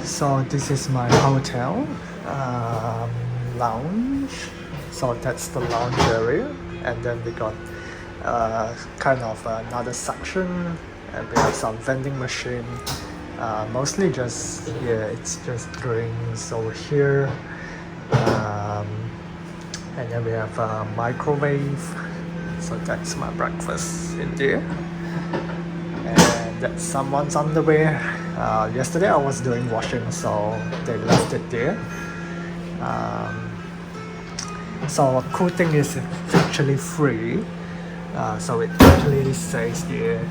So this is my hotel lounge. So that's the lounge area, and then we got kind of another section, and we have some vending machine. Mostly just it's just drinks over here, and then we have a microwave. So that's my breakfast in there, and that's someone's underwear. Yesterday I was doing washing, so they left it there. So a cool thing is it's actually free. So it actually says here,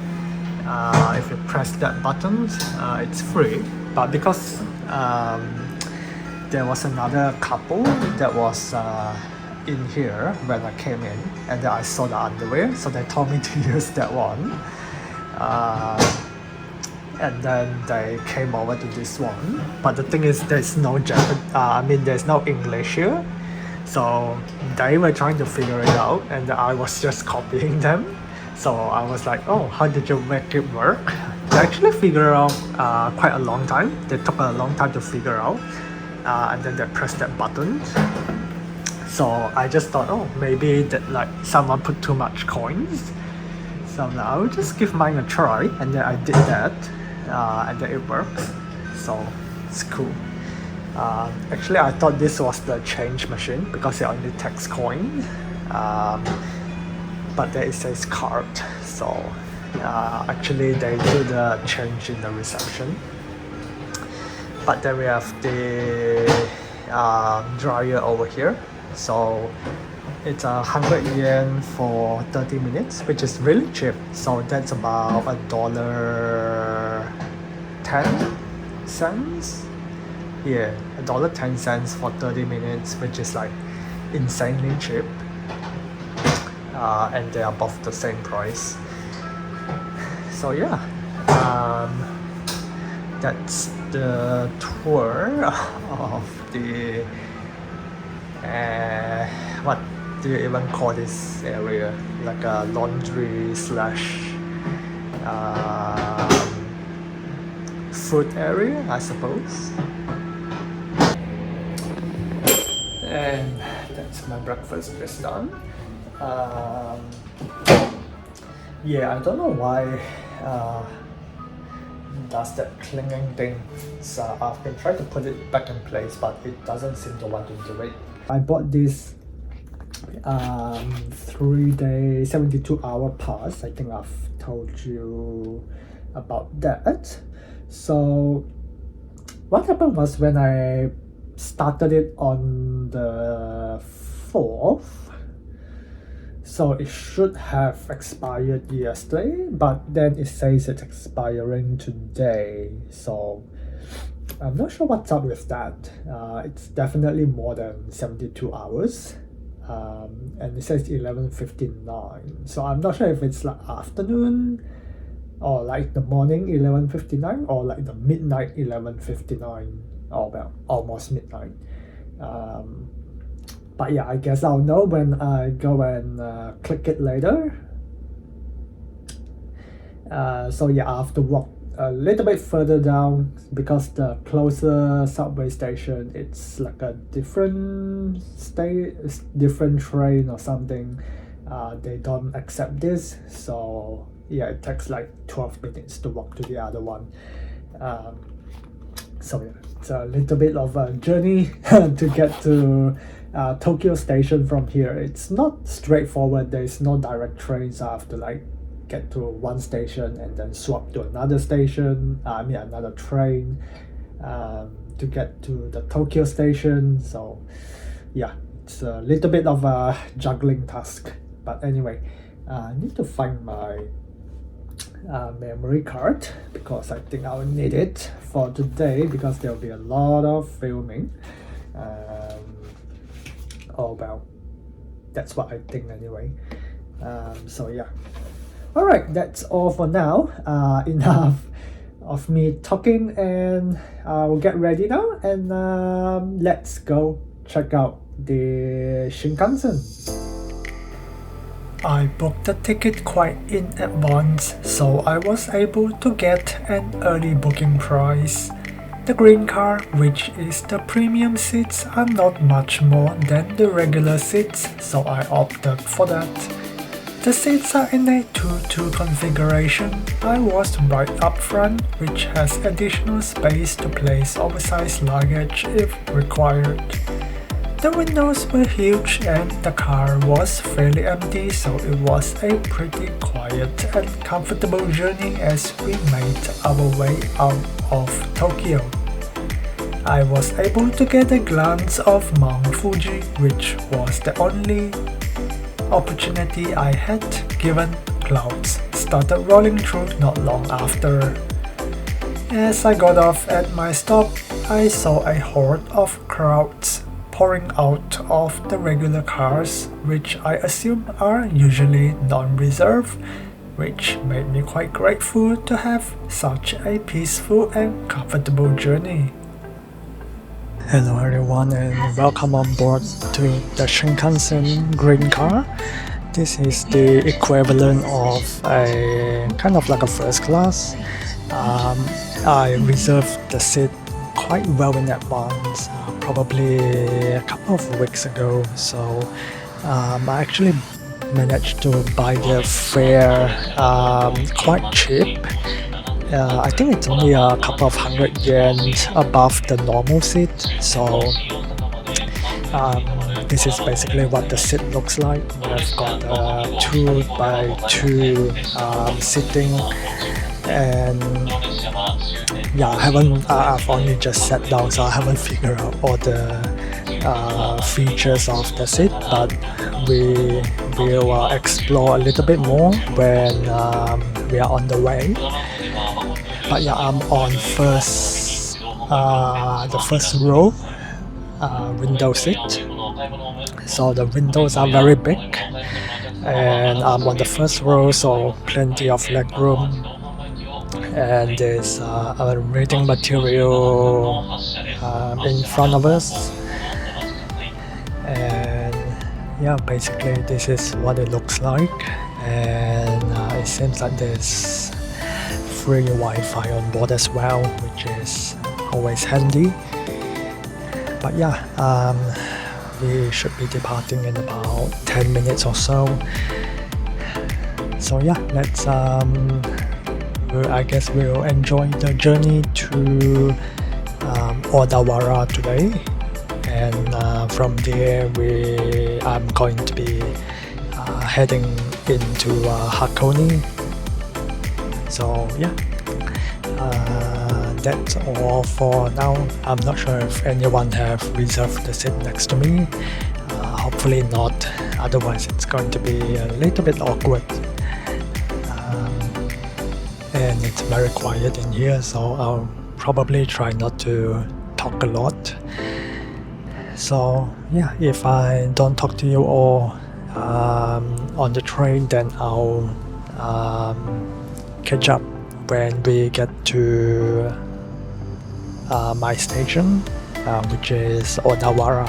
if you press that button, it's free. But because there was another couple that was in here when I came in, and then I saw the underwear, so they told me to use that one. And then they came over to this one. But the thing is, there's no there's no English here. So they were trying to figure it out, and I was just copying them. So I was like, oh, how did you make it work? They actually figured out quite a long time. They took a long time to figure out, and then they pressed that button. So I just thought, oh, maybe that like someone put too much coins. So now I'll just give mine a try, and then I did that, and then it works. So it's cool. Actually, I thought this was the change machine because it only takes coin, but there it says card. So actually, they do the change in the reception. But then we have the dryer over here. So it's 100 yen for 30 minutes, which is really cheap. So that's about $1.10. Yeah, $1.10 for 30 minutes, which is like insanely cheap. And they are both the same price. So yeah, that's the tour of the what do you even call this area? Like a laundry slash food area, I suppose. And that's my breakfast just done. Yeah, I don't know why does that clanging thing. So I've been trying to put it back in place, but it doesn't seem to want to do it. I bought this 3-day 72-hour pass. I think I've told you about that. So what happened was, when I started it on the 4th, so it should have expired yesterday, but then it says it's expiring today. So I'm not sure what's up with that. It's definitely more than 72 hours. And it says 11:59. So I'm not sure if it's like afternoon, or like the morning 11:59, or like the midnight 11:59, or well, almost midnight. But yeah, I guess I'll know when I go and click it later. So yeah, I have to walk a little bit further down, because the closer subway station, it's like a different train or something. They don't accept this, so yeah, it takes like 12 minutes to walk to the other one. So yeah, it's a little bit of a journey to get to Tokyo Station from here. It's not straightforward. There's no direct trains. I have to like get to one station and then swap to another station, another train, to get to the Tokyo Station. So yeah, it's a little bit of a juggling task. But anyway, I need to find my memory card, because I think I'll need it for today, because there'll be a lot of filming. Oh well, that's what I think anyway. So yeah. Alright, that's all for now. Enough of me talking, and I'll get ready now, and let's go check out the Shinkansen. I booked the ticket quite in advance, so I was able to get an early booking price. The green car, which is the premium seats, are not much more than the regular seats, so I opted for that. The seats are in a 2-2 configuration. I was right up front, which has additional space to place oversized luggage if required. The windows were huge and the car was fairly empty, so it was a pretty quiet and comfortable journey as we made our way out of Tokyo. I was able to get a glance of Mount Fuji, which was the only opportunity I had given clouds started rolling through not long after. As I got off at my stop, I saw a horde of crowds pouring out of the regular cars, which I assume are usually non-reserved, which made me quite grateful to have such a peaceful and comfortable journey. Hello everyone and welcome on board to the Shinkansen green car. This is the equivalent of a kind of like a first class. I reserved the seat quite well in advance, probably a couple of weeks ago, so I actually managed to buy the fare quite cheap. I think it's only a couple of hundred yen above the normal seat, so this is basically what the seat looks like. We've got a 2x2 seating, and yeah, I've only just sat down, so I haven't figured out all the features of the seat, but we will explore a little bit more when we are on the way. But yeah, I'm on the first row window seat, so the windows are very big, and I'm on the first row, so plenty of leg room, and there's a reading material in front of us, and yeah, basically this is what it looks like, and it seems like there's free Wi-Fi on board as well, which is always handy. But yeah, we should be departing in about 10 minutes or so. So yeah, let's I guess we'll enjoy the journey to Odawara today, and from there I'm going to be heading into Hakone. So yeah, that's all for now. I'm not sure if anyone have reserved the seat next to me. Hopefully not, otherwise it's going to be a little bit awkward. And it's very quiet in here, so I'll probably try not to talk a lot. So yeah, if I don't talk to you all on the train, then I'll catch up when we get to my station, which is Odawara.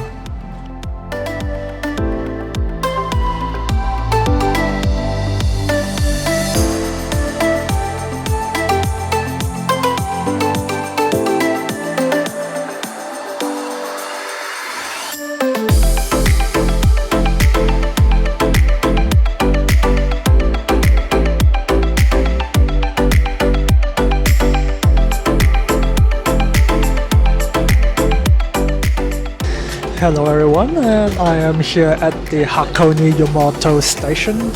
Hello everyone, and I am here at the Hakone Yumoto station.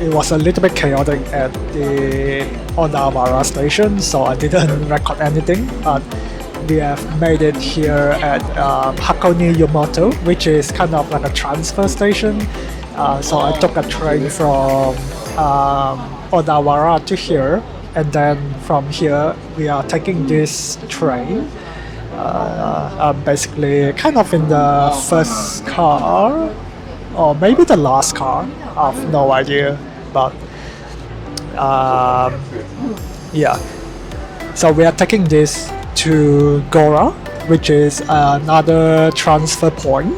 It was a little bit chaotic at the Odawara station, so I didn't record anything, but we have made it here at Hakone Yumoto, which is kind of like a transfer station. So I took a train from Odawara to here, and then from here we are taking this train. I'm basically kind of in the first car, or maybe the last car, I have no idea, but yeah. So we are taking this to Gora, which is another transfer point.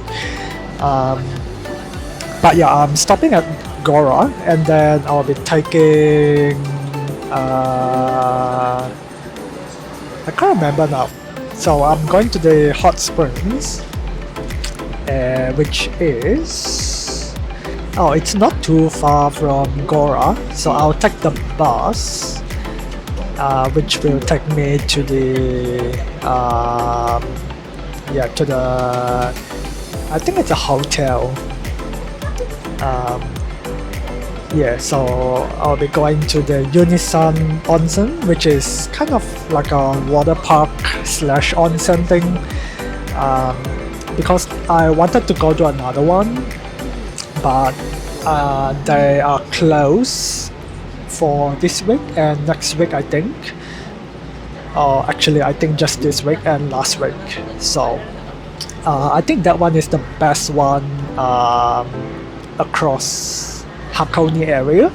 But yeah, I'm stopping at Gora, and then I'll be taking I can't remember now. So I'm going to the hot springs, which is, oh, it's not too far from Gora, so I'll take the bus, which will take me to the to the, I think it's a hotel. So I'll be going to the Unison Onsen, which is kind of like a water park slash onsen thing, because I wanted to go to another one, but they are closed for this week and next week, I think. Or actually, I think just this week and last week. So I think that one is the best one across HAKONE area.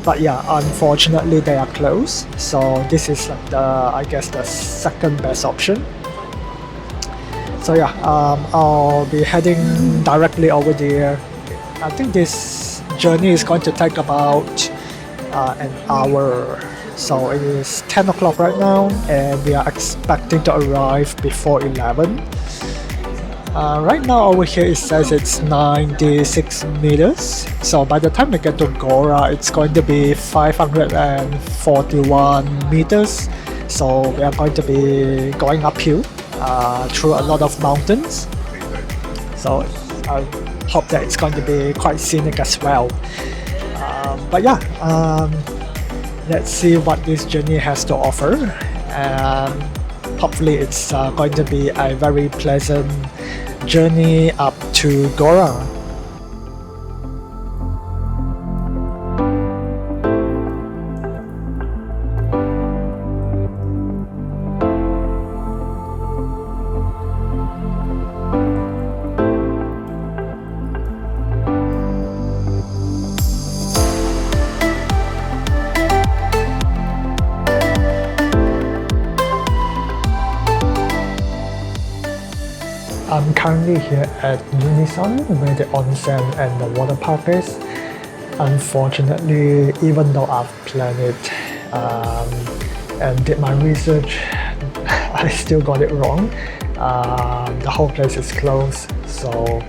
But yeah, unfortunately they are closed. So this is like the, I guess, the second best option. So yeah, I'll be heading directly over there. I think this journey is going to take about an hour. So it is 10 o'clock right now, and we are expecting to arrive before 11. Right now over here it says it's 96 meters. So by the time we get to Gora, it's going to be 541 meters. So we are going to be going uphill through a lot of mountains. So I hope that it's going to be quite scenic as well. But yeah, let's see what this journey has to offer. Hopefully it's going to be a very pleasant journey up to Gora. I'm currently here at Unison, where the onsen and the water park is. Unfortunately, even though I've planned it and did my research, I still got it wrong. The whole place is closed, so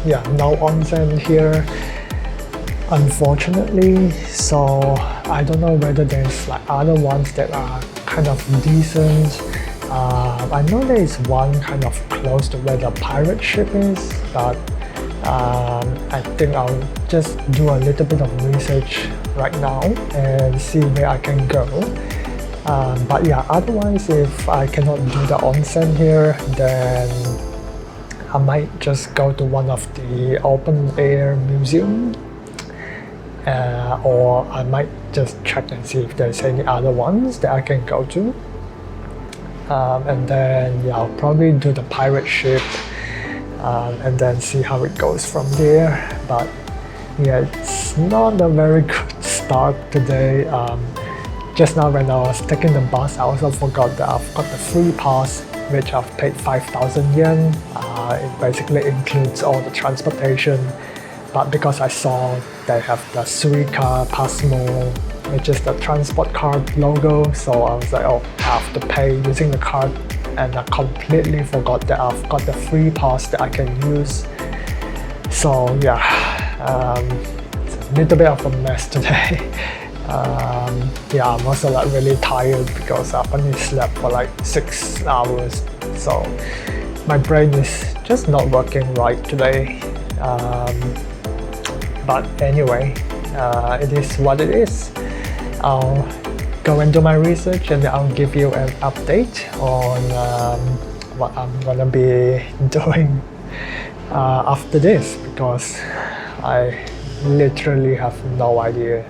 yeah, no onsen here, unfortunately. So I don't know whether there's like other ones that are kind of decent. I know there is one kind of close to where the pirate ship is, but I think I'll just do a little bit of research right now and see where I can go. But yeah, otherwise if I cannot do the onsen here, then I might just go to one of the open air museum, or I might just check and see if there's any other ones that I can go to. And then yeah, I'll probably do the pirate ship and then see how it goes from there. But yeah, it's not a very good start today. Just now when I was taking the bus, I also forgot that I've got the free pass, which I've paid 5,000 yen. It basically includes all the transportation, but because I saw they have the Suica Passmo, which is the transport card logo, so I was like, oh, I have to pay using the card, and I completely forgot that I've got the free pass that I can use. So yeah, it's a little bit of a mess today. Yeah, I'm also like really tired because I've only slept for like 6 hours, so my brain is just not working right today. But anyway, it is what it is. I'll go and do my research, and I'll give you an update on what I'm gonna be doing after this, because I literally have no idea.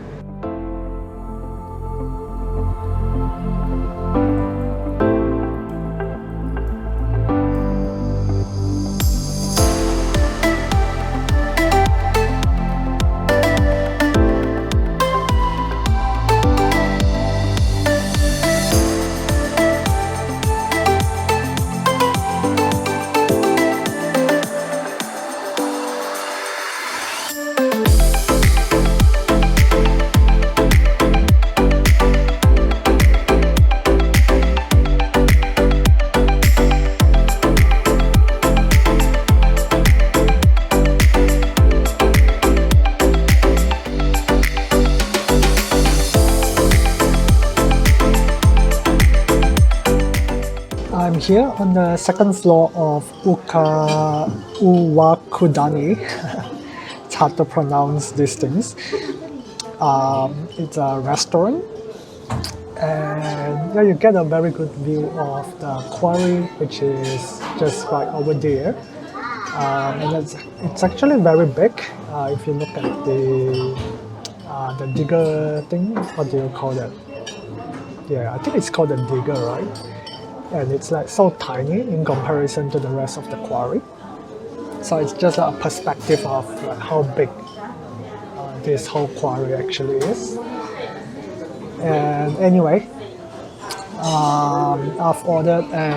here on the second floor of Uwakudani. It's hard to pronounce these things. It's a restaurant, and yeah, you get a very good view of the quarry, which is just right over there. And it's actually very big. If you look at the digger thing, what do you call that? Yeah, I think it's called a digger, right? And it's like so tiny in comparison to the rest of the quarry. So it's just a perspective of like how big this whole quarry actually is. And anyway, I've ordered a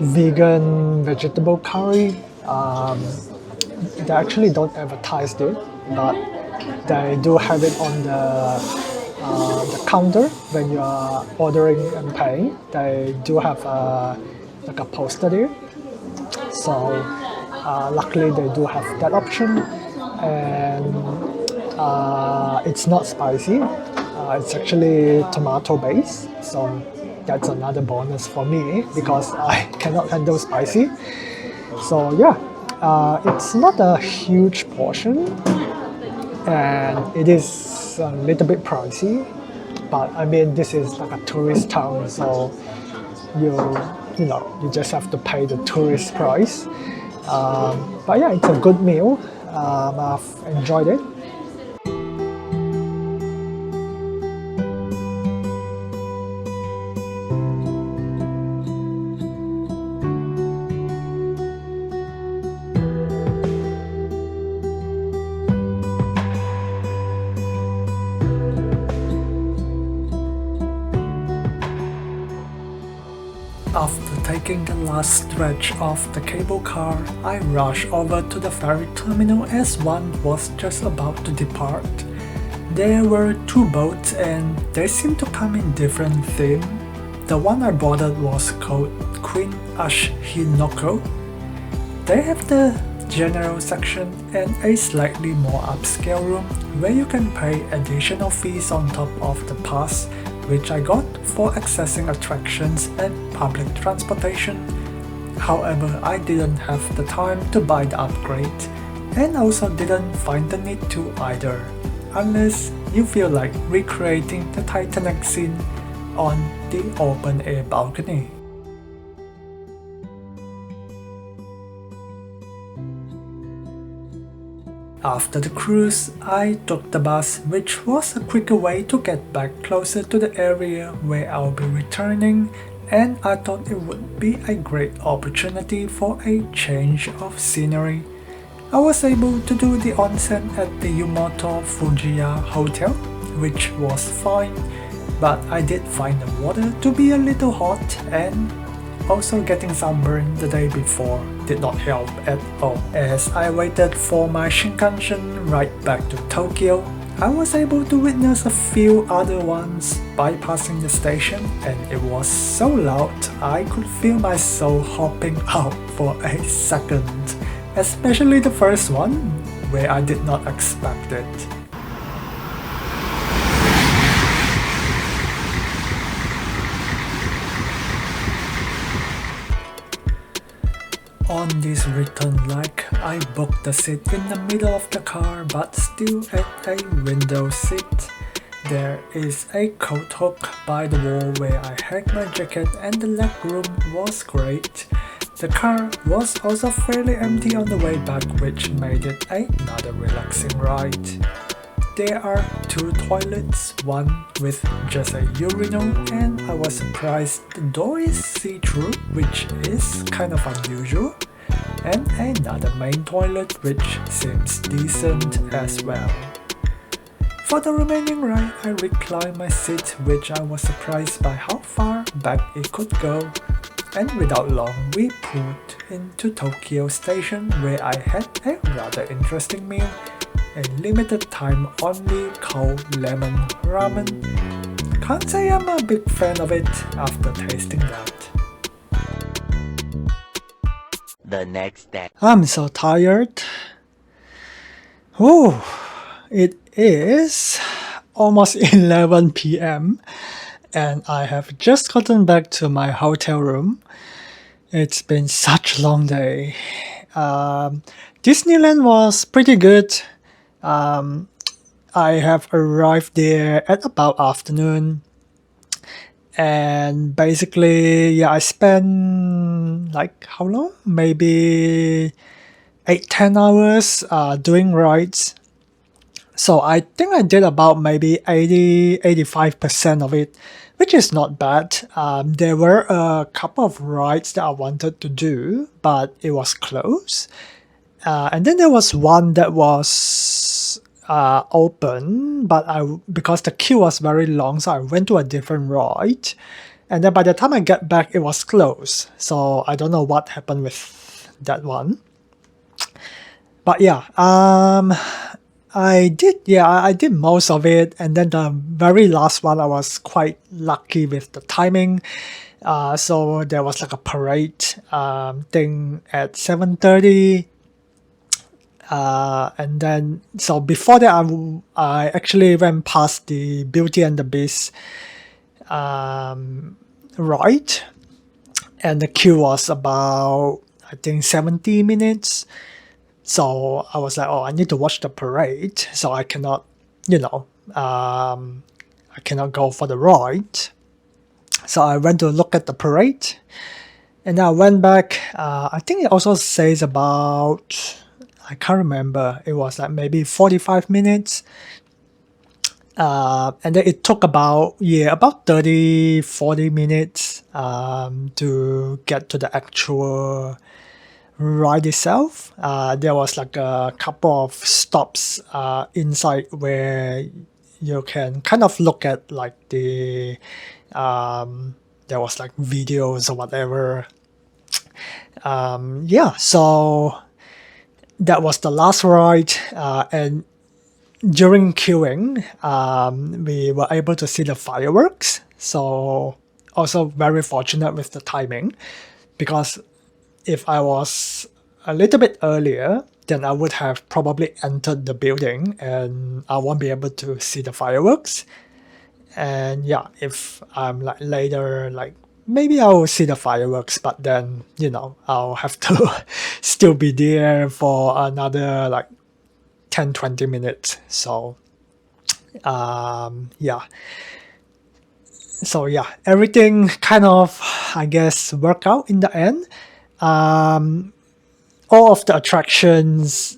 vegan vegetable curry. They actually don't advertise it, but they do have it on the counter when you are ordering and paying. They do have like a poster there. So luckily they do have that option, and it's not spicy. It's actually tomato based, so that's another bonus for me because I cannot handle spicy. So yeah, it's not a huge portion, and it is a little bit pricey. But I mean, this is like a tourist town, so you just have to pay the tourist price. But yeah, it's a good meal. I've enjoyed it. After taking the last stretch of the cable car, I rushed over to the ferry terminal as one was just about to depart. There were two boats and they seemed to come in different themes. The one I boarded was called Queen Ashinoko. They have the general section and a slightly more upscale room where you can pay additional fees on top of the pass, which I got for accessing attractions and public transportation. However, I didn't have the time to buy the upgrade, and also didn't find the need to either, unless you feel like recreating the Titanic scene on the open air balcony. After the cruise, I took the bus, which was a quicker way to get back closer to the area where I'll be returning, and I thought it would be a great opportunity for a change of scenery. I was able to do the onsen at the Yumoto Fujiya Hotel, which was fine, but I did find the water to be a little hot, and also getting sunburned the day before did not help at all. As I waited for my Shinkansen ride back to Tokyo, I was able to witness a few other ones bypassing the station, and it was so loud I could feel my soul hopping out for a second, especially the first one, where I did not expect it. On this return leg, I booked the seat in the middle of the car but still at a window seat. There is a coat hook by the wall where I hang my jacket, and the leg room was great. The car was also fairly empty on the way back, which made it another relaxing ride. There are two toilets, one with just a urinal, and I was surprised the door is see-through, which is kind of unusual, and another main toilet which seems decent as well. For the remaining ride, I reclined my seat, which I was surprised by how far back it could go, and without long we pulled into Tokyo Station, where I had a rather interesting meal. A limited time only cold lemon ramen. Can't say I'm a big fan of it after tasting that. The next day. I'm so tired. Oh, it is almost 11 p.m. and I have just gotten back to my hotel room. It's been such a long day. Disneyland was pretty good. Um, I have arrived there at about afternoon, and basically, yeah, I spent like how long? Maybe 8-10 hours doing rides. So I think I did about maybe 85% of it, which is not bad. There were a couple of rides that I wanted to do, but it was closed. And then there was one that was open, but because the queue was very long, so I went to a different ride. And then by the time I get back, it was closed. So I don't know what happened with that one. But yeah, I did most of it, and then the very last one I was quite lucky with the timing. So there was like a parade thing at 7:30, and then so before that I actually went past the Beauty and the Beast ride, and the queue was about I think 70 minutes. So I was like, oh, I need to watch the parade, so I cannot, I cannot go for the ride. So I went to look at the parade, and I went back. I think it also says about, I can't remember, it was like maybe 45 minutes. And then it took about 30-40 minutes to get to the actual ride itself. There was like a couple of stops inside where you can kind of look at like there was like videos or whatever. So that was the last ride, and during queuing, we were able to see the fireworks. So also very fortunate with the timing, because if I was a little bit earlier, then I would have probably entered the building and I won't be able to see the fireworks. And yeah, if I'm like later, like maybe I'll see the fireworks, but then, I'll have to still be there for another like 10-20 minutes. So, yeah. So yeah, everything kind of, I guess, worked out in the end. All of the attractions,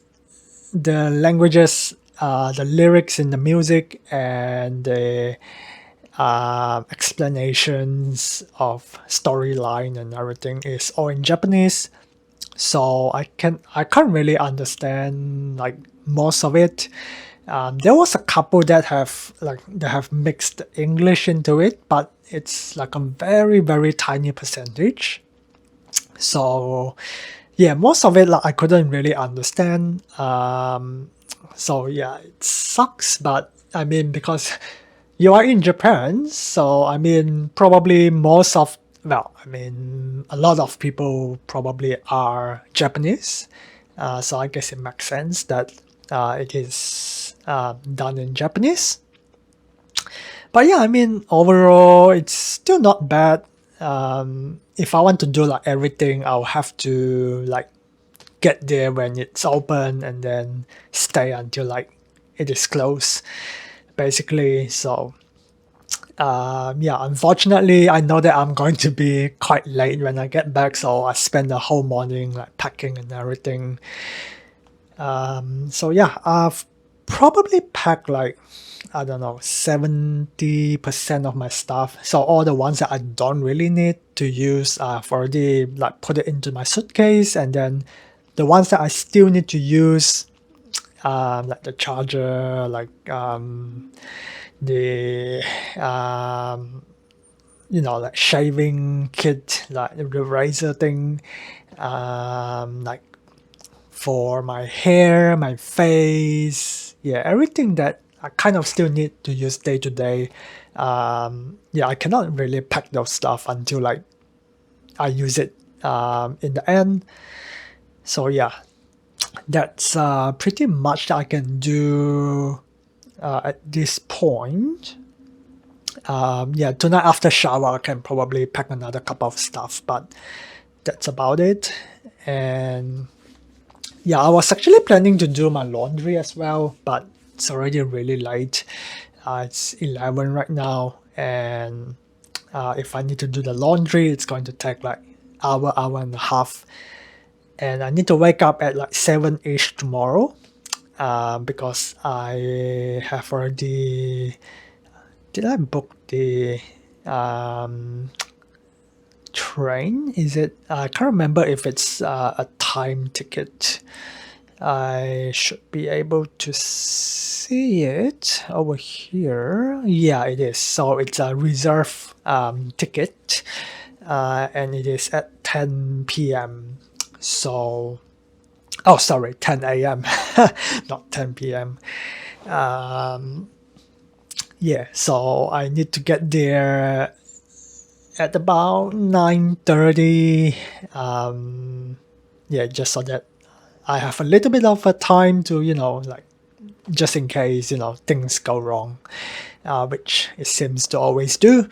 the languages, the lyrics in the music, and the explanations of storyline and everything is all in Japanese. So I can't really understand like most of it. There was a couple that have mixed English into it, but it's like a very very tiny percentage. So yeah, most of it like, I couldn't really understand. So yeah, it sucks, but I mean, because you are in Japan, so I mean probably a lot of people probably are Japanese. So I guess it makes sense that it is done in Japanese. But yeah, I mean, overall, it's still not bad. If I want to do like everything, I'll have to like get there when it's open and then stay until like it is closed, basically. So, yeah, unfortunately, I know that I'm going to be quite late when I get back, so I spend the whole morning like packing and everything. So yeah, I've probably packed like, I don't know, 70% of my stuff. So all the ones that I don't really need to use, I've already like put it into my suitcase, and then the ones that I still need to use, like the charger, like the like shaving kit, like the razor thing, like for my hair, my face, yeah, everything that I kind of still need to use day to day. Yeah, I cannot really pack those stuff until like I use it in the end. So yeah, that's pretty much that I can do at this point. Yeah, tonight after shower, I can probably pack another couple of stuff, but that's about it. And yeah, I was actually planning to do my laundry as well, but it's already really late. It's 11 right now, and if I need to do the laundry, it's going to take like hour and a half. And I need to wake up at like 7-ish tomorrow, because I have already. Did I book the train? Is it? I can't remember if it's a time ticket. I should be able to see it over here. Yeah, it is. So it's a reserve ticket, and it is at 10 p.m. So, oh, sorry, 10 a.m., not 10 p.m. Yeah, so I need to get there at about 9:30. Yeah, just so that I have a little bit of a time to, like, just in case, things go wrong, which it seems to always do.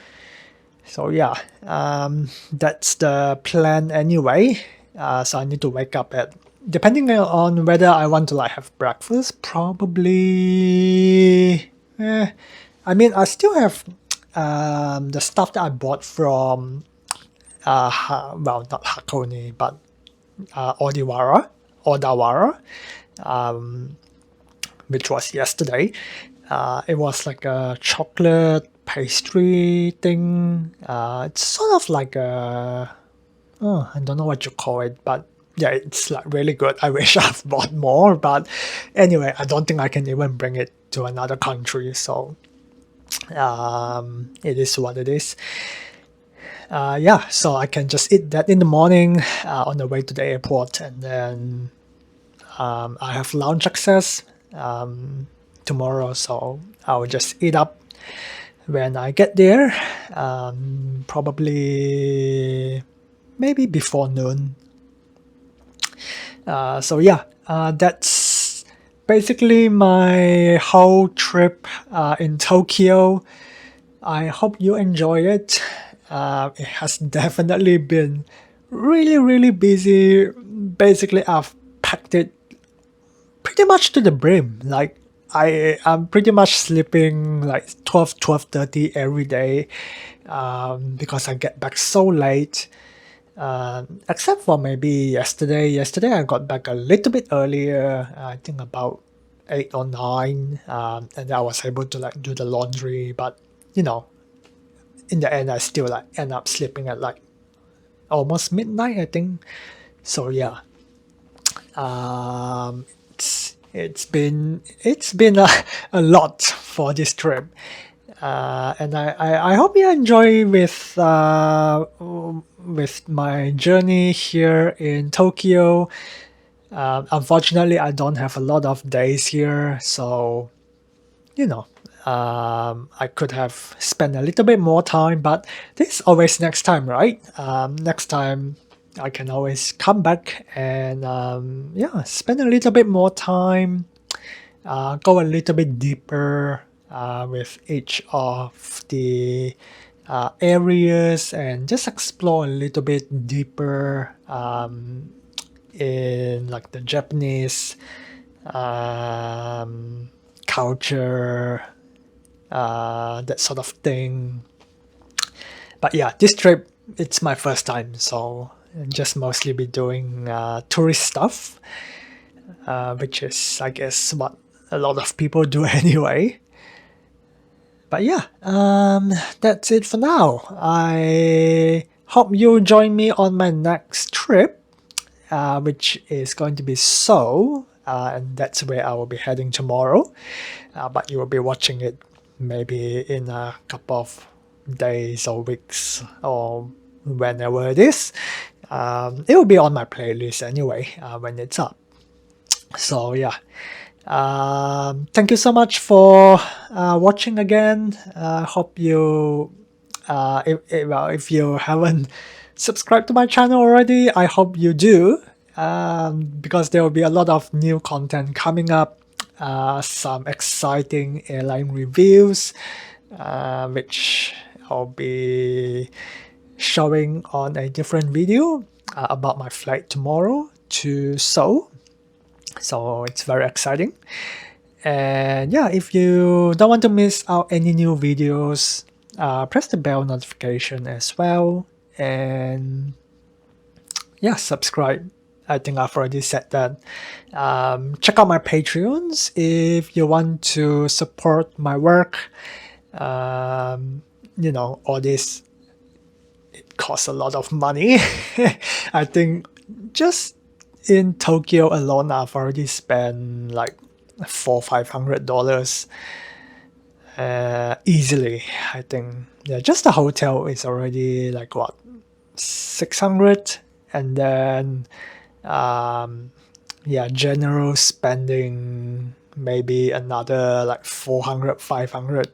So yeah, that's the plan anyway. So I need to wake up at, depending on whether I want to like have breakfast, probably. I mean, I still have the stuff that I bought from, well, not Hakone, but Odawara, which was yesterday. It was like a chocolate pastry thing. It's sort of like I don't know what you call it, but yeah, it's like really good. I wish I've bought more, but anyway, I don't think I can even bring it to another country. So it is what it is. Yeah, so I can just eat that in the morning on the way to the airport, and then I have lounge access tomorrow, so I'll just eat up when I get there. Probably maybe before noon. So yeah, that's basically my whole trip in Tokyo. I hope you enjoy it. It has definitely been really, really busy. Basically, I've packed it pretty much to the brim. Like, I'm pretty much sleeping like 12:30 every day, because I get back so late. Except for maybe yesterday. Yesterday I got back a little bit earlier. I think about 8 or 9, and I was able to like do the laundry. But in the end, I still like end up sleeping at like almost midnight, I think. So yeah, it's been a lot for this trip. And I hope you enjoy with my journey here in Tokyo. Unfortunately, I don't have a lot of days here, so I could have spent a little bit more time, but this is always next time, right? Next time I can always come back and spend a little bit more time, go a little bit deeper with each of the areas, and just explore a little bit deeper in like the Japanese culture, that sort of thing. But yeah, this trip, it's my first time, so I'll just mostly be doing tourist stuff, which is, I guess, what a lot of people do anyway. But yeah, that's it for now. I hope you join me on my next trip, which is going to be Seoul, and that's where I will be heading tomorrow. But you will be watching it maybe in a couple of days or weeks or whenever it is. It will be on my playlist anyway when it's up. So yeah, thank you so much for watching again. Hope you, if you haven't subscribed to my channel already, I hope you do, because there will be a lot of new content coming up, some exciting airline reviews, which I'll be showing on a different video about my flight tomorrow to Seoul. So it's very exciting. And yeah, if you don't want to miss out any new videos, press the bell notification as well. And yeah, subscribe. I think I've already said that. Check out my Patreons if you want to support my work. All this, it costs a lot of money. I think just in Tokyo alone, I've already spent like $400-500 easily. I think just the hotel is already like what, 600, and then general spending maybe another like 400-500.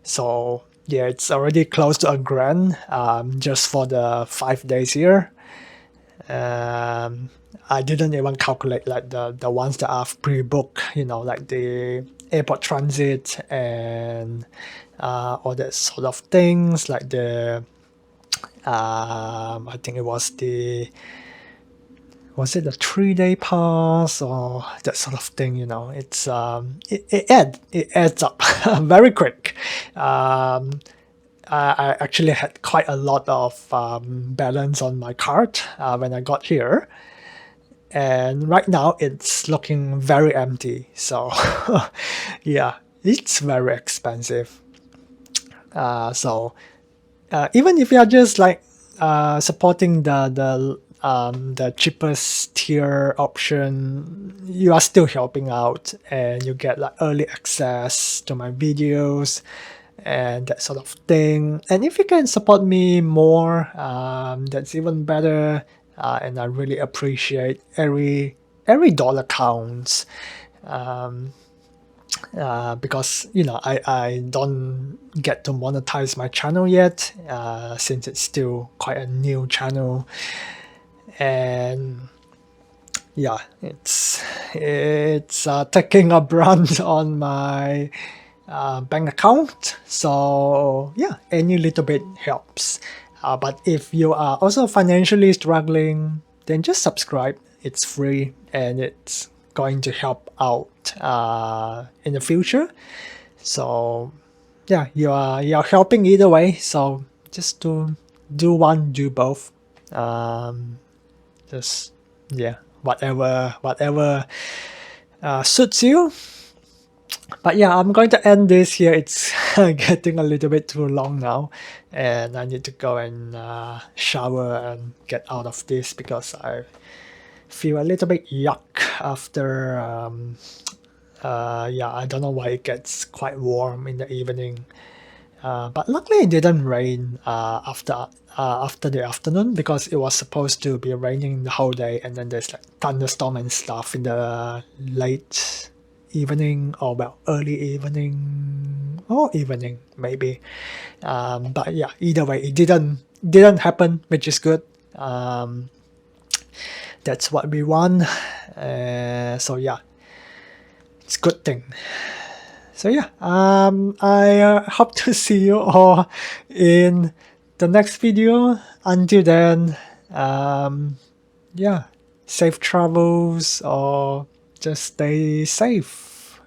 So yeah, it's already close to $1,000 just for the 5 days here. I didn't even calculate like the ones that I've pre-booked, like the airport transit and all that sort of things, like the I think it was the 3-day pass or that sort of thing. It's it adds up very quick. I actually had quite a lot of balance on my card when I got here, and right now it's looking very empty. So yeah, it's very expensive. So even if you are just like supporting the cheapest tier option, you are still helping out, and you get like early access to my videos and that sort of thing. And if you can support me more, that's even better. And I really appreciate every dollar counts. Because I don't get to monetize my channel yet, since it's still quite a new channel. And yeah, it's taking a brunt on my bank account. So yeah, any little bit helps. But if you are also financially struggling, then just subscribe. It's free and it's going to help out in the future. So yeah, you're helping either way. So just to do one, do both. Just whatever suits you. But yeah, I'm going to end this here. It's getting a little bit too long now, and I need to go and shower and get out of this because I feel a little bit yuck after. I don't know why it gets quite warm in the evening. But luckily it didn't rain after the afternoon, because it was supposed to be raining the whole day, and then there's like thunderstorm and stuff in the late evening, or early evening or evening maybe. But yeah, either way, it didn't happen, which is good. That's what we want. So yeah, it's a good thing. So yeah, I hope to see you all in the next video. Until then, safe travels, or just stay safe.